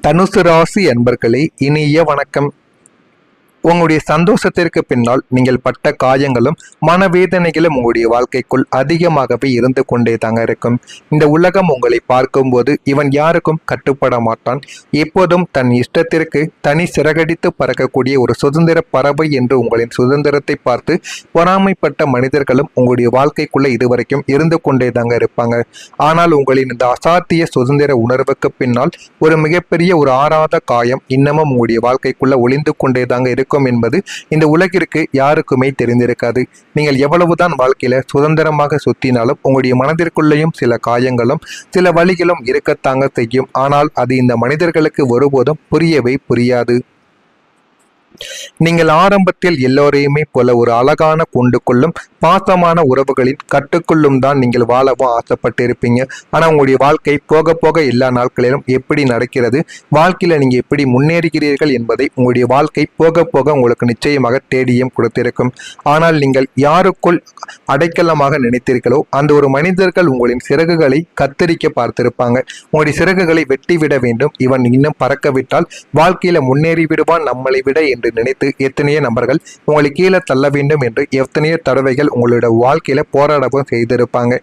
தனுசு ராசி அன்பர்களே, இனிய வணக்கம். உங்களுடைய சந்தோஷத்திற்கு பின்னால் நீங்கள் பட்ட காயங்களும் மனவேதனைகளும் உங்களுடைய வாழ்க்கைக்குள் அதிகமாகவே இருந்து கொண்டே தாங்க இருக்கும். இந்த உலகம் உங்களை பார்க்கும்போது இவன் யாருக்கும் கட்டுப்பட மாட்டான், எப்போதும் தன் இஷ்டத்திற்கு தனி சிறகடித்து பறக்கக்கூடிய ஒரு சுதந்திர பறவை என்று உங்களின் சுதந்திரத்தை பார்த்து பொறாமைப்பட்ட மனிதர்களும் உங்களுடைய வாழ்க்கைக்குள்ள இதுவரைக்கும் இருந்து கொண்டே தாங்க இருப்பாங்க. ஆனால் உங்களின் இந்த அசாத்திய சுதந்திர உணர்வுக்கு பின்னால் ஒரு மிகப்பெரிய ஒரு ஆறாத காயம் இன்னமும் உங்களுடைய வாழ்க்கைக்குள்ள ஒளிந்து கொண்டே தாங்க இருக்கும் என்பது இந்த உலகிற்கு யாருக்குமே தெரிந்திருக்காது. நீங்கள் எவ்வளவுதான் வாழ்க்கையில சுதந்திரமாக சுத்தினாலும் உங்களுடைய மனதிற்குள்ளேயும் சில காயங்களும் சில வழிகளும் இருக்கத்தாங்க செய்யும். ஆனால் அது இந்த மனிதர்களுக்கு ஒருபோதும் புரியவே புரியாது. நீங்கள் ஆரம்பத்தில் எல்லோரையுமே போல ஒரு அழகான கூண்டுக்குள்ளும் பாசமான உறவுகளின் கட்டுக்குள்ளும் தான் நீங்கள் வாழவும் ஆசைப்பட்டிருப்பீங்க. ஆனால் உங்களுடைய வாழ்க்கை போக போக எல்லா நாட்களிலும் எப்படி நடக்கிறது, வாழ்க்கையில நீங்க எப்படி முன்னேறுகிறீர்கள் என்பதை உங்களுடைய வாழ்க்கை போக போக உங்களுக்கு நிச்சயமாக தேடியும் கொடுத்திருக்கும். ஆனால் நீங்கள் யாருக்குள் அடைக்கலமாக நினைத்தீர்களோ அந்த ஒரு மனிதர்கள் உங்களின் சிறகுகளை கத்தரிக்க பார்த்திருப்பாங்க. உங்களுடைய சிறகுகளை வெட்டிவிட வேண்டும், இவன் இன்னும் பறக்கவிட்டால் வாழ்க்கையில முன்னேறி விடுவான் நம்மளை விட என்று நினைத்து எத்தனையோ நபர்கள் உங்களை கீழே தள்ள வேண்டும் என்று எத்தனையோ தடவைகள் உங்களோட வாழ்க்கையில போராடவும் செய்திருப்பாங்க.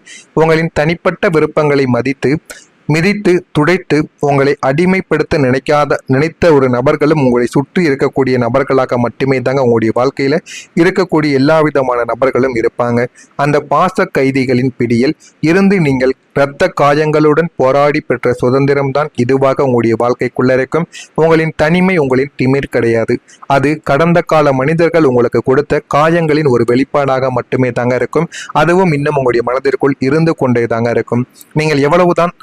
உங்களின் தனிப்பட்ட விருப்பங்களை மிதித்து துடைத்து உங்களை அடிமைப்படுத்த நினைத்த ஒரு நபர்களும் உங்களை சுற்றி இருக்கக்கூடிய நபர்களாக மட்டுமே தாங்க உங்களுடைய வாழ்க்கையில இருக்கக்கூடிய எல்லா விதமான நபர்களும் இருப்பாங்க. அந்த பாச கைதிகளின் பிடியில் இருந்து நீங்கள் இரத்த காயங்களுடன் போராடி பெற்ற சுதந்திரம்தான் இதுவாக உங்களுடைய வாழ்க்கைக்குள்ள இருக்கும். உங்களின் தனிமை உங்களின் திமிர் கிடையாது, அது கடந்த கால மனிதர்கள் உங்களுக்கு கொடுத்த காயங்களின் ஒரு வெளிப்பாடாக மட்டுமே தாங்க இருக்கும். அதுவும் இன்னும் உங்களுடைய மனதிற்குள் இருந்து கொண்டே தாங்க இருக்கும். நீங்கள் எவ்வளவுதான்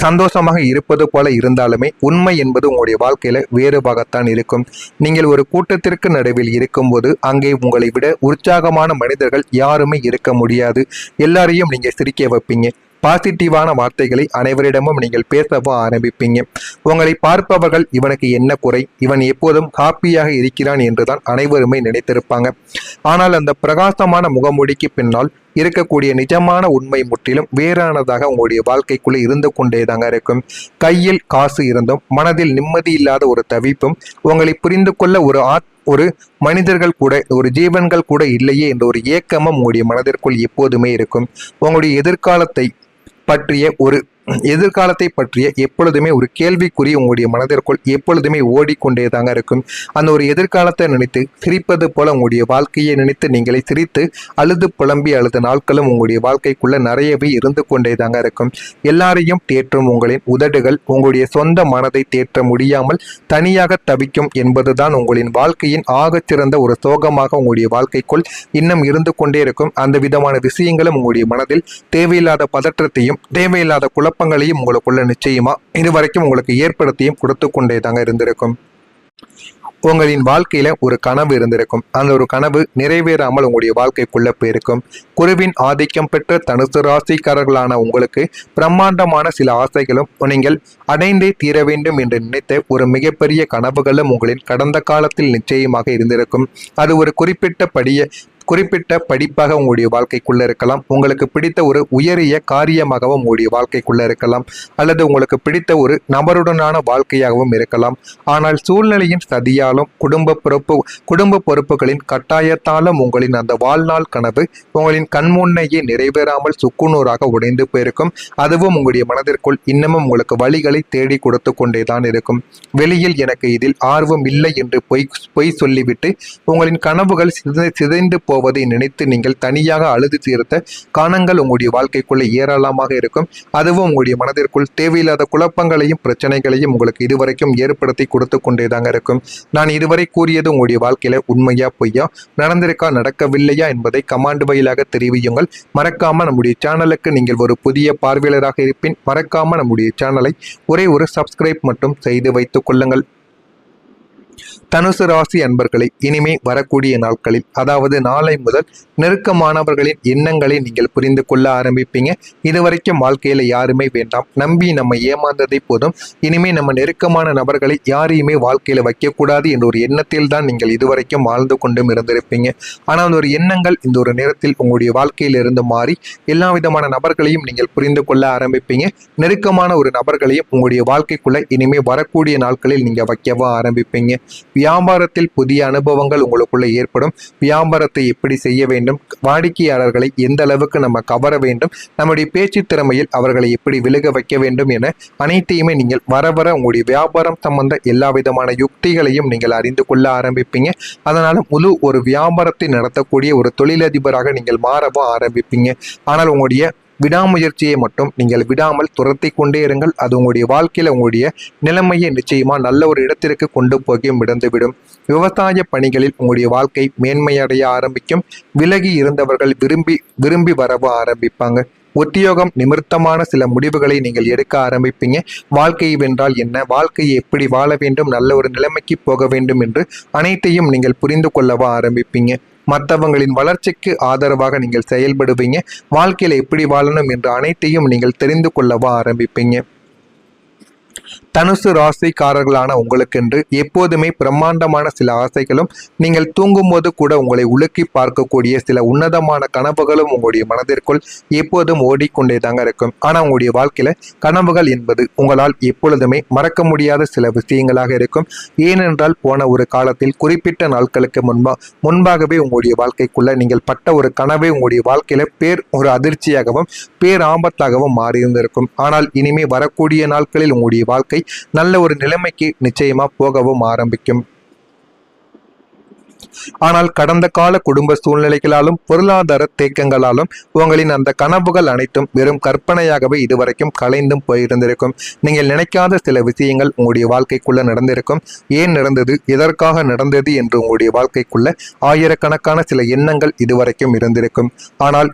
சந்தோஷமாக இருப்பது போல இருந்தாலுமே உண்மை என்பது உங்களுடைய வாழ்க்கையில வேறுபாகத்தான் இருக்கும். நீங்கள் ஒரு கூட்டத்திற்கு நடுவில் இருக்கும்போது அங்கே உங்களை விட உற்சாகமான மனிதர்கள் யாருமே இருக்க முடியாது. எல்லாரையும் நீங்க சிரிக்க வைப்பீங்க, பாசிட்டிவான வார்த்தைகளை அனைவரிடமும் நீங்கள் பேசவும் ஆரம்பிப்பீங்க. உங்களை பார்ப்பவர்கள் இவனுக்கு என்ன குறை, இவன் எப்போதும் ஹாப்பியாக இருக்கிறான் என்றுதான் அனைவருமே நினைத்திருப்பாங்க. ஆனால் அந்த பிரகாசமான முகமூடிக்கு பின்னால் இருக்கக்கூடிய நிஜமான உண்மை முற்றிலும் வேறானதாக உங்களுடைய வாழ்க்கைக்குள்ளே இருந்து கொண்டே தாங்க இருக்கும். கையில் காசு இருந்தும் மனதில் நிம்மதி இல்லாத ஒரு தவிப்பும், உங்களை புரிந்து கொள்ள ஒரு மனிதர்கள் கூட ஒரு ஜீவன்கள் கூட இல்லையே என்ற ஒரு ஏக்கமும் உங்களுடைய மனதிற்குள் எப்போதுமே இருக்கும். உங்களுடைய எதிர்காலத்தை பற்றிய எப்பொழுதுமே ஒரு கேள்விக்குறி உங்களுடைய மனதிற்குள் எப்பொழுதுமே ஓடிக்கொண்டே தாங்க இருக்கும். அந்த ஒரு எதிர்காலத்தை நினைத்து சிரிப்பது போல உங்களுடைய வாழ்க்கையை நினைத்து நீங்களை சிரித்து அழுது புலம்பி அழுத நாட்களும் உங்களுடைய வாழ்க்கைக்குள்ள நிறையவே இருந்து கொண்டே தாங்க இருக்கும். எல்லாரையும் தேற்றும் உங்களின் உதடுகள் உங்களுடைய சொந்த மனதை தேற்ற முடியாமல் தனியாக தவிக்கும் என்பதுதான் உங்களின் வாழ்க்கையின் ஆகச்சிறந்த ஒரு சோகமாக உங்களுடைய வாழ்க்கைக்குள் இன்னும் இருந்து கொண்டே இருக்கும். அந்த விதமான விஷயங்களும் உங்களுடைய மனதில் தேவையில்லாத பதற்றத்தையும் தேவையில்லாத குழப்பங்களையும் உங்களுக்குள்ள நிச்சயமா இதுவரைக்கும் உங்களுக்கு ஏற்படுத்தியும் கொடுத்து கொண்டே தாங்க இருந்திருக்கும். உங்களின் வாழ்க்கையில ஒரு கனவு இருந்திருக்கும், அந்த ஒரு கனவு நிறைவேறாமல் உங்களுடைய வாழ்க்கைக்குள்ள போயிருக்கும். குருவின் ஆதிக்கம் பெற்ற தனுசு ராசிக்காரர்களான உங்களுக்கு பிரம்மாண்டமான சில ஆசைகளும் நீங்கள் அடைந்தே தீர வேண்டும் என்று நினைத்த ஒரு மிகப்பெரிய கனவுகளும் உங்களின் கடந்த காலத்தில் நிச்சயமாக இருந்திருக்கும். அது ஒரு குறிப்பிட்ட படிப்பாக உங்களுடைய வாழ்க்கைக்குள்ள இருக்கலாம், உங்களுக்கு பிடித்த ஒரு உயரிய காரியமாகவும் உங்களுடைய வாழ்க்கைக்குள்ள இருக்கலாம், அல்லது உங்களுக்கு பிடித்த ஒரு நபருடனான வாழ்க்கையாகவும் இருக்கலாம். ஆனால் சூழ்நிலையின் சதியாலும் குடும்ப பொறுப்புகளின் கட்டாயத்தாலும் உங்களின் அந்த வாழ்நாள் கனவு உங்களின் கண்முன்னையே நிறைவேறாமல் சுக்குநூறாக உடைந்து போயிருக்கும். அதுவும் உங்களுடைய மனதிற்குள் இன்னமும் உங்களுக்கு வழிகளை தேடி கொடுத்து கொண்டேதான் இருக்கும். வெளியில் எனக்கு இதில் ஆர்வம் இல்லை என்று பொய் சொல்லிவிட்டு உங்களின் கனவுகள் சிதைந்து போவதை நினைத்து நீங்கள் தனியாக அழுது தீர்த்த காரணங்கள் உங்களுடைய வாழ்க்கைக்குள்ள ஏராளமாக இருக்கும். அதுவும் உங்களுடைய மனதிற்குள் தேவையில்லாத குழப்பங்களையும் பிரச்சனைகளையும் உங்களுக்கு இதுவரைக்கும் ஏற்படுத்தி கொடுத்து கொண்டேதாங்க இருக்கும். நான் இதுவரை கூறியது உங்களுடைய வாழ்க்கையில உண்மையா பொய்யா, நடந்திருக்கா நடக்கவில்லையா என்பதை கமாண்ட் வாயிலாக தெரிவியுங்கள். மறக்காம நம்முடைய சேனலுக்கு நீங்கள் ஒரு புதிய பார்வையாளராக இருப்பின் மறக்காம நம்முடைய சேனலை ஒரே ஒரு சப்ஸ்கிரைப் மட்டும் செய்து வைத்துக் கொள்ளுங்கள். தனுசு ராசி அன்பர்களை இனிமே வரக்கூடிய நாட்களில், அதாவது நாளை முதல் நெருக்கமானவர்களின் எண்ணங்களை நீங்கள் புரிந்து கொள்ள ஆரம்பிப்பீங்க. இதுவரைக்கும் வாழ்க்கையில யாருமே வேண்டாம், நம்பி நம்ம ஏமாந்ததை போதும், இனிமே நம்ம நெருக்கமான நபர்களை யாரையுமே வாழ்க்கையில வைக்கக்கூடாது என்ற ஒரு எண்ணத்தில் தான் நீங்கள் இதுவரைக்கும் வாழ்ந்து கொண்டும் இருந்திருப்பீங்க. ஆனால் அந்த ஒரு எண்ணங்கள் இந்த ஒரு நேரத்தில் உங்களுடைய வாழ்க்கையில் இருந்து மாறி எல்லா விதமான நபர்களையும் நீங்கள் புரிந்து கொள்ள ஆரம்பிப்பீங்க. நெருக்கமான ஒரு நபர்களையும் உங்களுடைய வாழ்க்கைக்குள்ள இனிமே வரக்கூடிய நாட்களில் நீங்க வைக்கவும் ஆரம்பிப்பீங்க. வியாபாரத்தில் புதிய அனுபவங்கள் உங்களுக்குள்ள ஏற்படும். வியாபாரத்தை எப்படி செய்ய வேண்டும், வாடிக்கையாளர்களை எந்த அளவுக்கு நம்ம கவர வேண்டும், நம்முடைய பேச்சு திறமையில் அவர்களை எப்படி விலக வைக்க வேண்டும் என அனைத்தையுமே நீங்கள் வர உங்களுடைய வியாபாரம் சம்பந்த எல்லா விதமான யுக்திகளையும் நீங்கள் அறிந்து கொள்ள ஆரம்பிப்பீங்க. அதனால முழு ஒரு வியாபாரத்தை நடத்தக்கூடிய ஒரு தொழிலதிபராக நீங்கள் மாறவும் ஆரம்பிப்பீங்க. ஆனால் உங்களுடைய விடாமுயற்சியை மட்டும் நீங்கள் விடாமல் துரத்தி கொண்டே இருங்கள். அது உங்களுடைய வாழ்க்கையில் உங்களுடைய நிலைமையை நிச்சயமா நல்ல ஒரு இடத்திற்கு கொண்டு போய் விடந்துவிடும். விவசாய பணிகளில் உங்களுடைய வாழ்க்கை மேன்மையடைய ஆரம்பிக்கும். விலகி இருந்தவர்கள் விரும்பி வரவ ஆரம்பிப்பாங்க. உத்தியோகம் நிமித்தமான சில முடிவுகளை நீங்கள் எடுக்க ஆரம்பிப்பீங்க. வாழ்க்கை வென்றால் என்ன, வாழ்க்கையை எப்படி வாழ வேண்டும், நல்ல ஒரு நிலைமைக்கு போக வேண்டும் என்று அனைத்தையும் நீங்கள் புரிந்து கொள்ளவா ஆரம்பிப்பீங்க. மற்றவங்களின் வளர்ச்சிக்கு ஆதரவாக நீங்கள் செயல்படுவீங்க. வாழ்க்கையில எப்படி வாழணும் என்ற அனைத்தையும் நீங்கள் தெரிந்து கொள்ளவா ஆரம்பிப்பீங்க. தனுசு ராசிக்காரர்களான உங்களுக்கென்று எப்போதுமே பிரம்மாண்டமான சில ஆசைகளும், நீங்கள் தூங்கும்போது கூட உங்களை உலுக்கி பார்க்கக்கூடிய சில உன்னதமான கனவுகளும் உங்களுடைய மனதிற்குள் எப்போதும் ஓடிக்கொண்டே தாங்க இருக்கும். ஆனா உங்களுடைய வாழ்க்கையில கனவுகள் என்பது உங்களால் எப்பொழுதுமே மறக்க முடியாத சில விஷயங்களாக இருக்கும். ஏனென்றால் போன ஒரு காலத்தில் குறிப்பிட்ட நாட்களுக்கு முன்பாகவே உங்களுடைய வாழ்க்கைக்குள்ள நீங்கள் பட்ட ஒரு கனவை உங்களுடைய வாழ்க்கையில ஒரு அதிர்ச்சியாகவும் ஆபத்தாகவும் மாறியிருந்திருக்கும். ஆனால் இனிமே வரக்கூடிய நாட்களில் உங்களுடைய வாழ்க்கை நல்ல ஒரு நிலைமைக்கு நிச்சயமா போகவும் ஆரம்பிக்கும். ஆனால் கடந்த கால குடும்ப சூழ்நிலைகளாலும் பொருளாதார தேக்கங்களாலும் உங்களின் அந்த கனவுகள் அனைத்தும் வெறும் கற்பனையாகவே இதுவரைக்கும் கலைந்தும் போயிருந்திருக்கும். நீங்கள் நினைக்காத சில விஷயங்கள் உங்களுடைய வாழ்க்கைக்குள்ள நடந்திருக்கும். ஏன் நடந்தது, எதற்காக நடந்தது என்று உங்களுடைய வாழ்க்கைக்குள்ள ஆயிரக்கணக்கான சில எண்ணங்கள் இதுவரைக்கும் இருந்திருக்கும். ஆனால்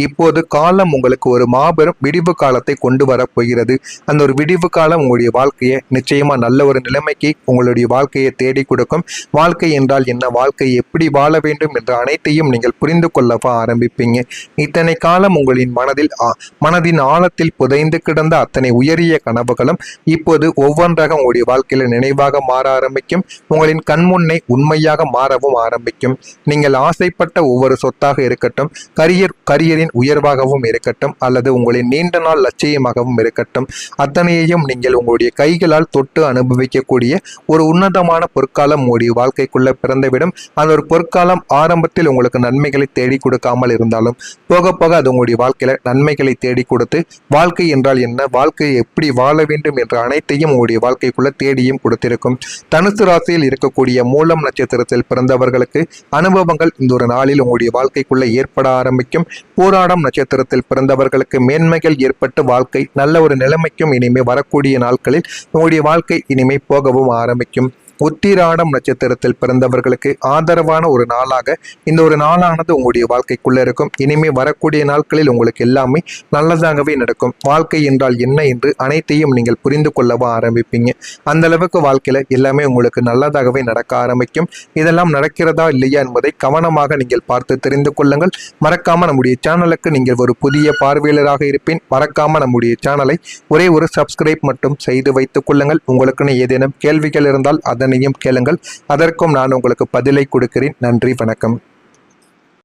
இப்போது காலம் உங்களுக்கு ஒரு மாபெரும் விடிவு காலத்தை கொண்டு வரப் போகிறது. அந்த ஒரு விடிவு காலம் உங்களுடைய வாழ்க்கையை நிச்சயமா நல்ல ஒரு நிலைமைக்கு உங்களுடைய வாழ்க்கையை தேடி கொடுக்கும். வாழ்க்கை என்றால் என்ன, வாழ்க்கை எப்படி வாழ வேண்டும் என்ற அனைத்தையும் நீங்கள் புரிந்து கொள்ளவா ஆரம்பிப்பீங்க. இத்தனை காலம் உங்களின் மனதின் ஆழத்தில் புதைந்து கிடந்த அத்தனை உயரிய கனவுகளும் இப்போது ஒவ்வொன்றாக உங்களுடைய வாழ்க்கையில நினைவாக மாற ஆரம்பிக்கும். உங்களின் கண்முன்னே உண்மையாக மாறவும் ஆரம்பிக்கும். நீங்கள் ஆசைப்பட்ட ஒவ்வொரு சொத்தாக இருக்கட்டும், கரியரின் உயர்வாகவும் இருக்கட்டும், அல்லது உங்களின் நீண்ட நாள் லட்சியமாகவும் இருக்கட்டும், அத்தனையையும் நீங்கள் உங்களுடைய கைகளால் தொட்டு அனுபவிக்கக்கூடிய ஒரு உன்னதமான பொற்காலம் உங்களுடைய வாழ்க்கைக்குள்ள பிறந்துவிடும். அந்த ஒரு பொற்காலம் ஆரம்பத்தில் உங்களுக்கு நன்மைகளை தேடி கொடுக்காமல் இருந்தாலும் போக போக அது உங்களுடைய வாழ்க்கையில நன்மைகளை தேடி கொடுத்து, வாழ்க்கை என்றால் என்ன, வாழ்க்கையை எப்படி வாழ வேண்டும் என்ற அனைத்தையும் உங்களுடைய வாழ்க்கைக்குள்ள தேடியும் கொடுத்திருக்கும். தனுசு ராசியில் இருக்கக்கூடிய மூலம் நட்சத்திரத்தில் பிறந்தவர்களுக்கு அனுபவங்கள் இந்த ஒரு நாளில் உங்களுடைய வாழ்க்கைக்குள்ள ஏற்பட ஆரம்பிக்கும். போராடம் நட்சத்திரத்தில் பிறந்தவர்களுக்கு மேன்மைகள் ஏற்பட்டு வாழ்க்கை நல்ல ஒரு நிலைமைக்கும் இனிமே வரக்கூடிய நாட்களில் உங்களுடைய வாழ்க்கை இனிமே போகவும் ஆரம்பிக்கும். உத்திராடம் நட்சத்திரத்தில் பிறந்தவர்களுக்கு ஆதரவான ஒரு நாளாக இந்த ஒரு நாளானது உங்களுடைய வாழ்க்கைக்குள்ள இருக்கும். இனிமே வரக்கூடிய நாட்களில் உங்களுக்கு எல்லாமே நல்லதாகவே நடக்கும். வாழ்க்கை என்றால் என்ன என்று அனைத்தையும் நீங்கள் புரிந்து கொள்ளவா ஆரம்பிப்பீங்க. அந்த அளவுக்கு வாழ்க்கையில எல்லாமே உங்களுக்கு நல்லதாகவே நடக்க ஆரம்பிக்கும். இதெல்லாம் நடக்கிறதா இல்லையா என்பதை கவனமாக நீங்கள் பார்த்து தெரிந்து கொள்ளுங்கள். மறக்காம நம்முடைய சேனலுக்கு நீங்கள் ஒரு புதிய பார்வையாளராக இருப்பேன். மறக்காம நம்முடைய சேனலை ஒரே ஒரு சப்ஸ்கிரைப் மட்டும் செய்து வைத்துக் கொள்ளுங்கள். உங்களுக்குன்னு ஏதேனும் கேள்விகள் இருந்தால் அதனையும் கேளுங்கள். அதற்கும் நான் உங்களுக்கு பதிலை கொடுக்கிறேன். நன்றி, வணக்கம்.